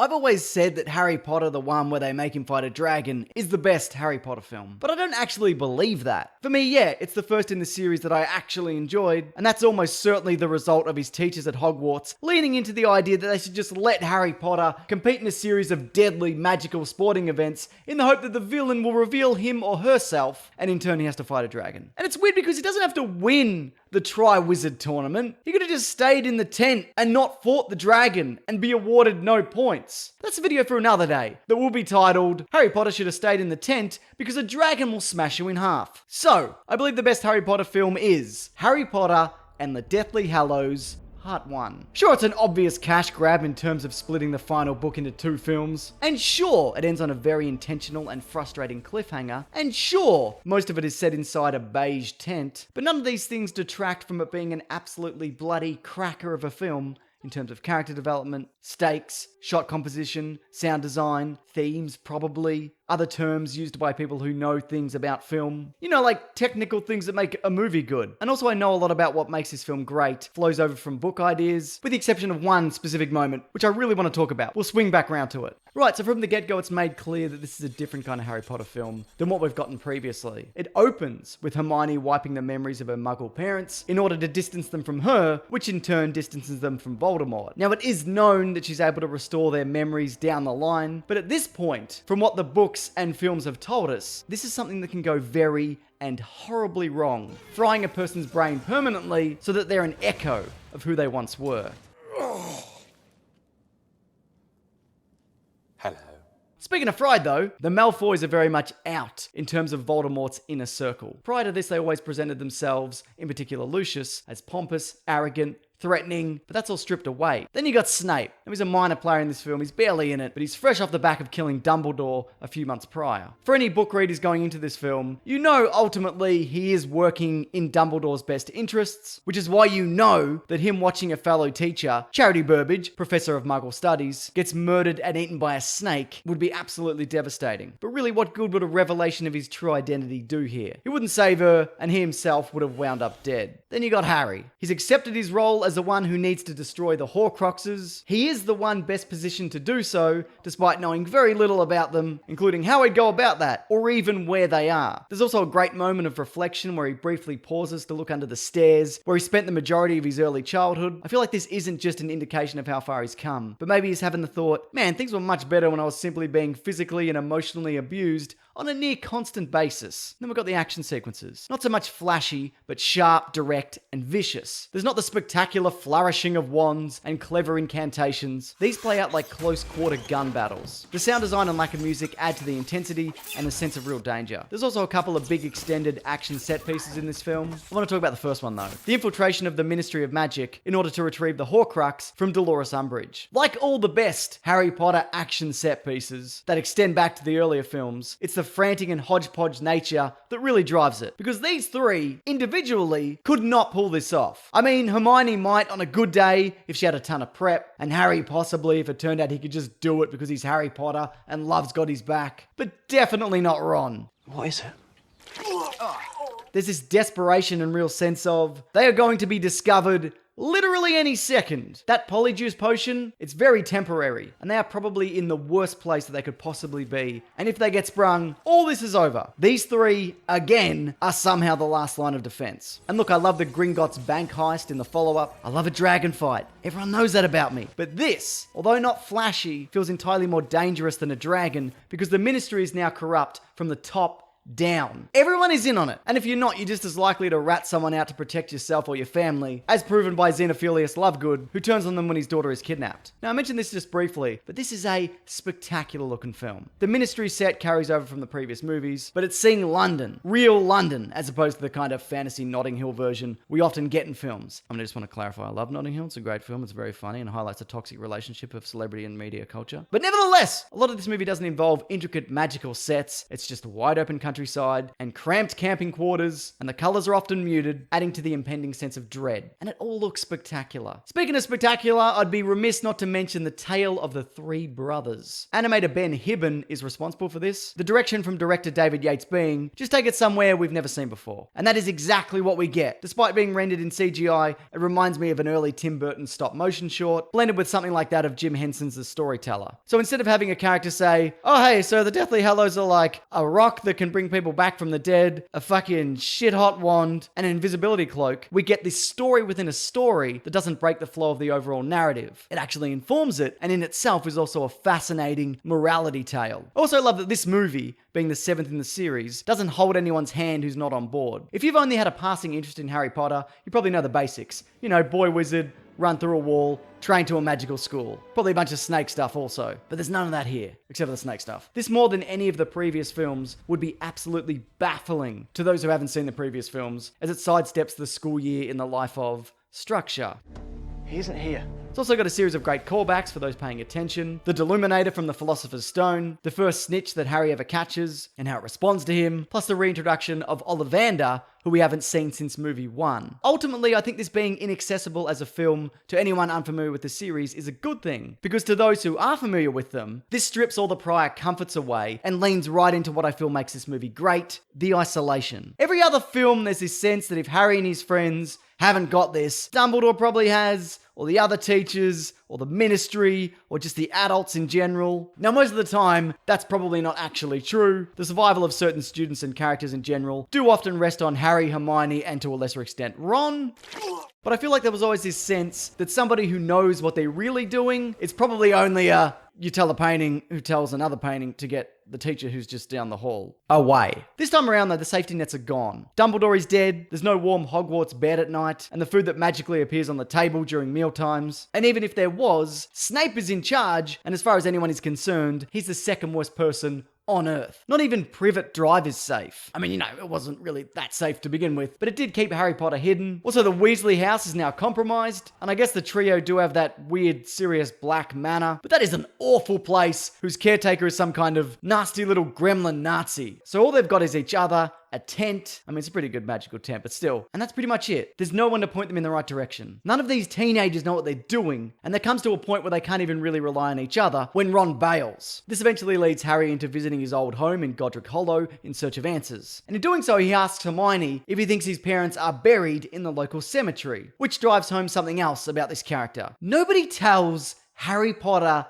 I've always said that Harry Potter, the one where they make him fight a dragon, is the best Harry Potter film. But I don't actually believe that. For me, yeah, it's the first in the series that I actually enjoyed, and that's almost certainly the result of his teachers at Hogwarts leaning into the idea that they should just let Harry Potter compete in a series of deadly magical sporting events in the hope that the villain will reveal him or herself, and in turn he has to fight a dragon. And it's weird because he doesn't have to win the Tri-Wizard tournament. He could have just stayed in the tent and not fought the dragon and be awarded no points. That's a video for another day that will be titled, Harry Potter should have stayed in the tent because a dragon will smash you in half. So, I believe the best Harry Potter film is Harry Potter and the Deathly Hallows Part 1. Sure, it's an obvious cash grab in terms of splitting the final book into 2 films. And sure, it ends on a very intentional and frustrating cliffhanger. And sure, most of it is set inside a beige tent. But none of these things detract from it being an absolutely bloody cracker of a film in terms of character development, stakes, shot composition, sound design, themes probably, other terms used by people who know things about film. You know, like technical things that make a movie good. And also I know a lot about what makes this film great, flows over from book ideas, with the exception of one specific moment, which I really want to talk about. We'll swing back around to it. Right, so from the get-go it's made clear that this is a different kind of Harry Potter film than what we've gotten previously. It opens with Hermione wiping the memories of her Muggle parents in order to distance them from her, which in turn distances them from Voldemort. Now it is known that she's able to restore their memories down the line, but at this point, from what the books and films have told us, this is something that can go very and horribly wrong, frying a person's brain permanently so that they're an echo of who they once were. Hello. Speaking of fried though, the Malfoys are very much out in terms of Voldemort's inner circle. Prior to this, they always presented themselves, in particular Lucius, as pompous, arrogant, threatening, but that's all stripped away. Then you got Snape. Now he's a minor player in this film, he's barely in it, but he's fresh off the back of killing Dumbledore a few months prior. For any book readers going into this film, you know ultimately he is working in Dumbledore's best interests, which is why you know that him watching a fellow teacher, Charity Burbage, Professor of Muggle Studies, gets murdered and eaten by a snake would be absolutely devastating. But really, what good would a revelation of his true identity do here? He wouldn't save her, and he himself would have wound up dead. Then you got Harry. He's accepted his role as the one who needs to destroy the Horcruxes. He is the one best positioned to do so, despite knowing very little about them, including how he'd go about that, or even where they are. There's also a great moment of reflection where he briefly pauses to look under the stairs, where he spent the majority of his early childhood. I feel like this isn't just an indication of how far he's come, but maybe he's having the thought, man, things were much better when I was simply being physically and emotionally abused on a near constant basis. Then we've got the action sequences. Not so much flashy, but sharp, direct, and vicious. There's not the spectacular flourishing of wands and clever incantations. These play out like close-quarter gun battles. The sound design and lack of music add to the intensity and the sense of real danger. There's also a couple of big extended action set pieces in this film. I want to talk about the first one though. The infiltration of the Ministry of Magic in order to retrieve the Horcrux from Dolores Umbridge. Like all the best Harry Potter action set pieces that extend back to the earlier films, it's the frantic and hodgepodge nature that really drives it. Because these three, individually, could not pull this off. I mean, Hermione might on a good day if she had a ton of prep, and Harry possibly if it turned out he could just do it because he's Harry Potter and love's got his back. But definitely not Ron. What is it? There's this desperation and real sense of they are going to be discovered literally any second. That polyjuice potion, it's very temporary, and they are probably in the worst place that they could possibly be. And if they get sprung, all this is over. These three, again, are somehow the last line of defense. And look, I love the Gringotts bank heist in the follow-up. I love a dragon fight. Everyone knows that about me. But this, although not flashy, feels entirely more dangerous than a dragon because the Ministry is now corrupt from the top down. Everyone is in on it. And if you're not, you're just as likely to rat someone out to protect yourself or your family, as proven by Xenophilius Lovegood, who turns on them when his daughter is kidnapped. Now, I mentioned this just briefly, but this is a spectacular looking film. The Ministry set carries over from the previous movies, but it's seeing London, real London, as opposed to the kind of fantasy Notting Hill version we often get in films. I just want to clarify, I love Notting Hill. It's a great film. It's very funny and highlights a toxic relationship of celebrity and media culture. But nevertheless, a lot of this movie doesn't involve intricate magical sets. It's just a wide open country countryside, and cramped camping quarters, and the colours are often muted, adding to the impending sense of dread. And it all looks spectacular. Speaking of spectacular, I'd be remiss not to mention the tale of the three brothers. Animator Ben Hibben is responsible for this. The direction from director David Yates being, just take it somewhere we've never seen before. And that is exactly what we get. Despite being rendered in CGI, it reminds me of an early Tim Burton stop motion short, blended with something like that of Jim Henson's The Storyteller. So instead of having a character say, oh hey, so the Deathly Hallows are like a rock that can bring people back from the dead, a fucking shit hot wand, and an invisibility cloak, we get this story within a story that doesn't break the flow of the overall narrative. It actually informs it, and in itself is also a fascinating morality tale. I also love that this movie, being the 7th in the series, doesn't hold anyone's hand who's not on board. If you've only had a passing interest in Harry Potter, you probably know the basics. You know, boy wizard, run through a wall, train to a magical school. Probably a bunch of snake stuff also. But there's none of that here, except for the snake stuff. This, more than any of the previous films, would be absolutely baffling to those who haven't seen the previous films, as it sidesteps the school year in the life of Structure. He isn't here. It's also got a series of great callbacks for those paying attention. The Deluminator from the Philosopher's Stone, the first snitch that Harry ever catches, and how it responds to him, plus the reintroduction of Ollivander, who we haven't seen since movie 1. Ultimately, I think this being inaccessible as a film to anyone unfamiliar with the series is a good thing, because to those who are familiar with them, this strips all the prior comforts away and leans right into what I feel makes this movie great, the isolation. Every other film, there's this sense that if Harry and his friends haven't got this, Dumbledore probably has, or the other teachers, or the ministry, or just the adults in general. Now, most of the time, that's probably not actually true. The survival of certain students and characters in general do often rest on Harry, Hermione, and to a lesser extent, Ron. But I feel like there was always this sense that somebody who knows what they're really doing, it's probably only you tell a painting who tells another painting to get the teacher who's just down the hall away. This time around though, the safety nets are gone. Dumbledore is dead, there's no warm Hogwarts bed at night, and the food that magically appears on the table during mealtimes. And even if there was, Snape is in charge, and as far as anyone is concerned, he's the second worst person on Earth. Not even Privet Drive is safe. I mean, you know, it wasn't really that safe to begin with, but it did keep Harry Potter hidden. Also, the Weasley house is now compromised, and I guess the trio do have that weird Sirius Black manor, but that is an awful place whose caretaker is some kind of nasty little gremlin Nazi. So all they've got is each other, a tent. I mean, it's a pretty good magical tent, but still. And that's pretty much it. There's no one to point them in the right direction. None of these teenagers know what they're doing, and there comes to a point where they can't even really rely on each other when Ron bails. This eventually leads Harry into visiting his old home in Godric Hollow in search of answers. And in doing so, he asks Hermione if he thinks his parents are buried in the local cemetery, which drives home something else about this character. Nobody tells Harry Potter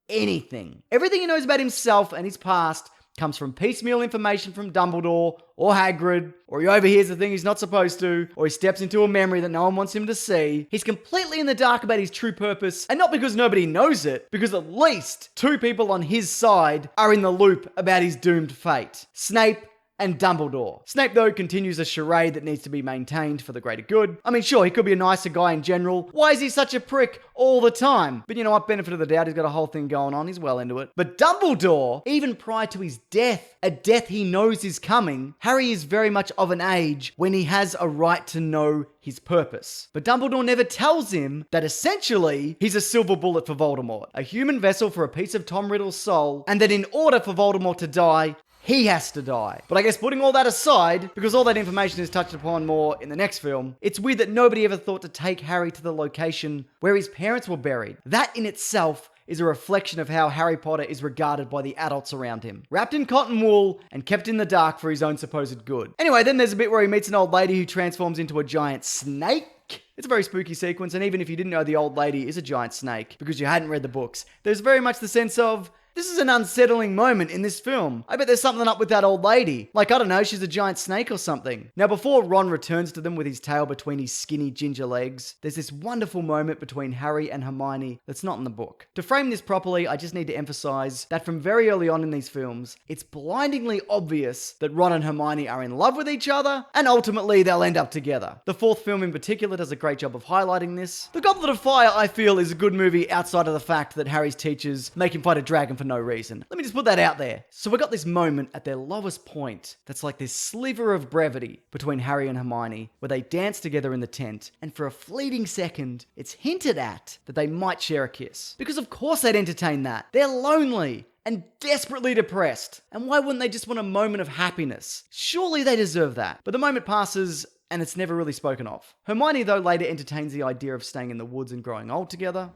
anything. Everything he knows about himself and his past comes from piecemeal information from Dumbledore or Hagrid, or he overhears the thing he's not supposed to, or he steps into a memory that no one wants him to see. He's completely in the dark about his true purpose, and not because nobody knows it, because at least two people on his side are in the loop about his doomed fate. Snape and Dumbledore. Snape, though, continues a charade that needs to be maintained for the greater good. I mean, sure, he could be a nicer guy in general. Why is he such a prick all the time? But you know what? Benefit of the doubt, he's got a whole thing going on. He's well into it. But Dumbledore, even prior to his death, a death he knows is coming, Harry is very much of an age when he has a right to know his purpose. But Dumbledore never tells him that essentially he's a silver bullet for Voldemort, a human vessel for a piece of Tom Riddle's soul, and that in order for Voldemort to die, he has to die. But I guess putting all that aside, because all that information is touched upon more in the next film, it's weird that nobody ever thought to take Harry to the location where his parents were buried. That in itself is a reflection of how Harry Potter is regarded by the adults around him. Wrapped in cotton wool and kept in the dark for his own supposed good. Anyway, then there's a bit where he meets an old lady who transforms into a giant snake. It's a very spooky sequence, and even if you didn't know the old lady is a giant snake because you hadn't read the books, there's very much the sense of, this is an unsettling moment in this film. I bet there's something up with that old lady. Like, I don't know, she's a giant snake or something. Now, before Ron returns to them with his tail between his skinny ginger legs, there's this wonderful moment between Harry and Hermione that's not in the book. To frame this properly, I just need to emphasize that from very early on in these films, it's blindingly obvious that Ron and Hermione are in love with each other, and ultimately they'll end up together. The fourth film in particular does a great job of highlighting this. The Goblet of Fire, I feel, is a good movie outside of the fact that Harry's teachers make him fight a dragon for no reason. Let me just put that out there. So we got this moment at their lowest point that's like this sliver of brevity between Harry and Hermione where they dance together in the tent, and for a fleeting second, it's hinted at that they might share a kiss. Because of course they'd entertain that. They're lonely. and desperately depressed. And why wouldn't they just want a moment of happiness? Surely they deserve that. But the moment passes and it's never really spoken of. Hermione, though, later entertains the idea of staying in the woods and growing old together.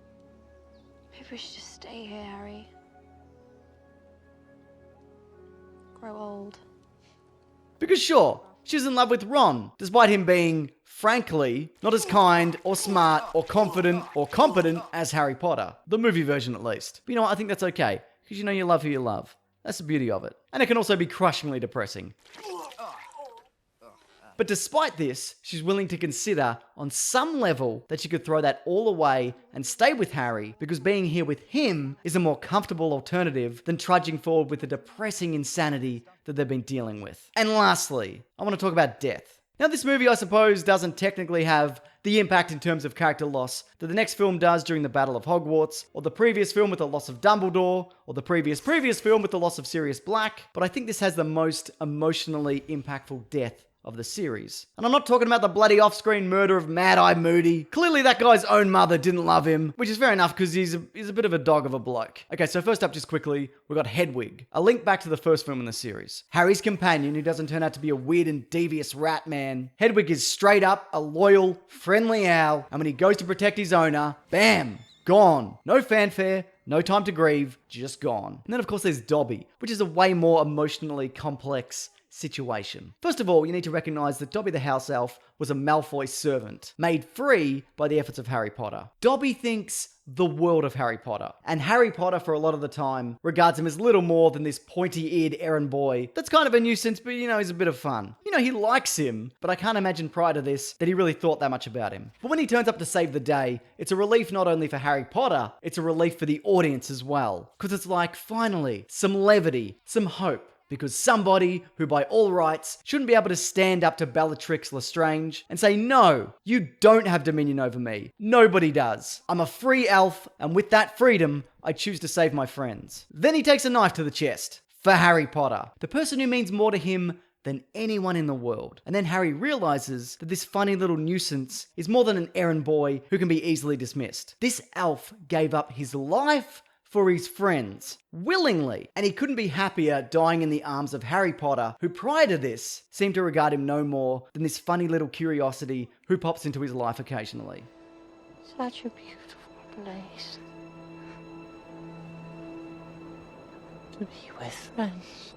Maybe we should just stay here, Harry. Grow old. Because sure, she was in love with Ron, despite him being, frankly, not as kind or smart or confident or competent as Harry Potter. The movie version at least. But you know what, I think that's okay, because you know you love who you love. That's the beauty of it. And it can also be crushingly depressing. But despite this, she's willing to consider, on some level, that she could throw that all away and stay with Harry, because being here with him is a more comfortable alternative than trudging forward with the depressing insanity that they've been dealing with. And lastly, I want to talk about death. Now, this movie, I suppose, doesn't technically have the impact in terms of character loss that the next film does during the Battle of Hogwarts, or the previous film with the loss of Dumbledore, or the previous film with the loss of Sirius Black, but I think this has the most emotionally impactful death of the series. And I'm not talking about the bloody off-screen murder of Mad-Eye Moody. Clearly that guy's own mother didn't love him, which is fair enough because he's a bit of a dog of a bloke. Okay, so first up, just quickly, we've got Hedwig, a link back to the first film in the series. Harry's companion, who doesn't turn out to be a weird and devious rat man. Hedwig is straight up a loyal, friendly owl, and when he goes to protect his owner, bam, gone. No fanfare, no time to grieve, just gone. And then of course there's Dobby, which is a way more emotionally complex situation. First of all, you need to recognize that Dobby the house elf was a Malfoy servant, made free by the efforts of Harry Potter. Dobby thinks the world of Harry Potter, and Harry Potter, for a lot of the time, regards him as little more than this pointy-eared errand boy that's kind of a nuisance, but you know, he's a bit of fun. You know, he likes him, but I can't imagine prior to this that he really thought that much about him. But when he turns up to save the day, it's a relief not only for Harry Potter, it's a relief for the audience as well. Because it's like, finally, some levity, some hope. Because somebody who by all rights shouldn't be able to stand up to Bellatrix Lestrange and say, no, you don't have dominion over me. Nobody does. I'm a free elf, and with that freedom, I choose to save my friends. Then he takes a knife to the chest for Harry Potter, the person who means more to him than anyone in the world. And then Harry realizes that this funny little nuisance is more than an errand boy who can be easily dismissed. This elf gave up his life for his friends, willingly. And he couldn't be happier dying in the arms of Harry Potter, who prior to this seemed to regard him no more than this funny little curiosity who pops into his life occasionally. Such a beautiful place to be with friends.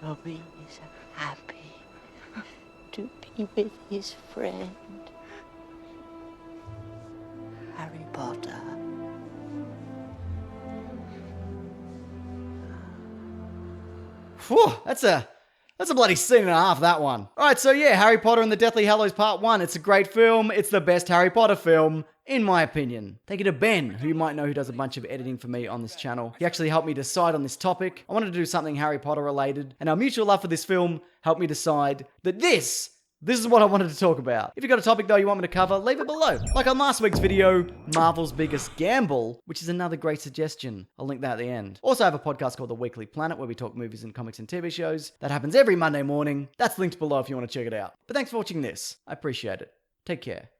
Dobby is happy to be with his friend, Harry Potter. Whew, that's a bloody scene and a half, that one. Alright, so yeah, Harry Potter and the Deathly Hallows Part 1. It's a great film. It's the best Harry Potter film, in my opinion. Thank you to Ben, who you might know who does a bunch of editing for me on this channel. He actually helped me decide on this topic. I wanted to do something Harry Potter related, and our mutual love for this film helped me decide that this is what I wanted to talk about. If you've got a topic though you want me to cover, leave it below. Like on last week's video, Marvel's Biggest Gamble, which is another great suggestion. I'll link that at the end. Also, I have a podcast called The Weekly Planet where we talk movies and comics and TV shows. That happens every Monday morning. That's linked below if you want to check it out. But thanks for watching this. I appreciate it. Take care.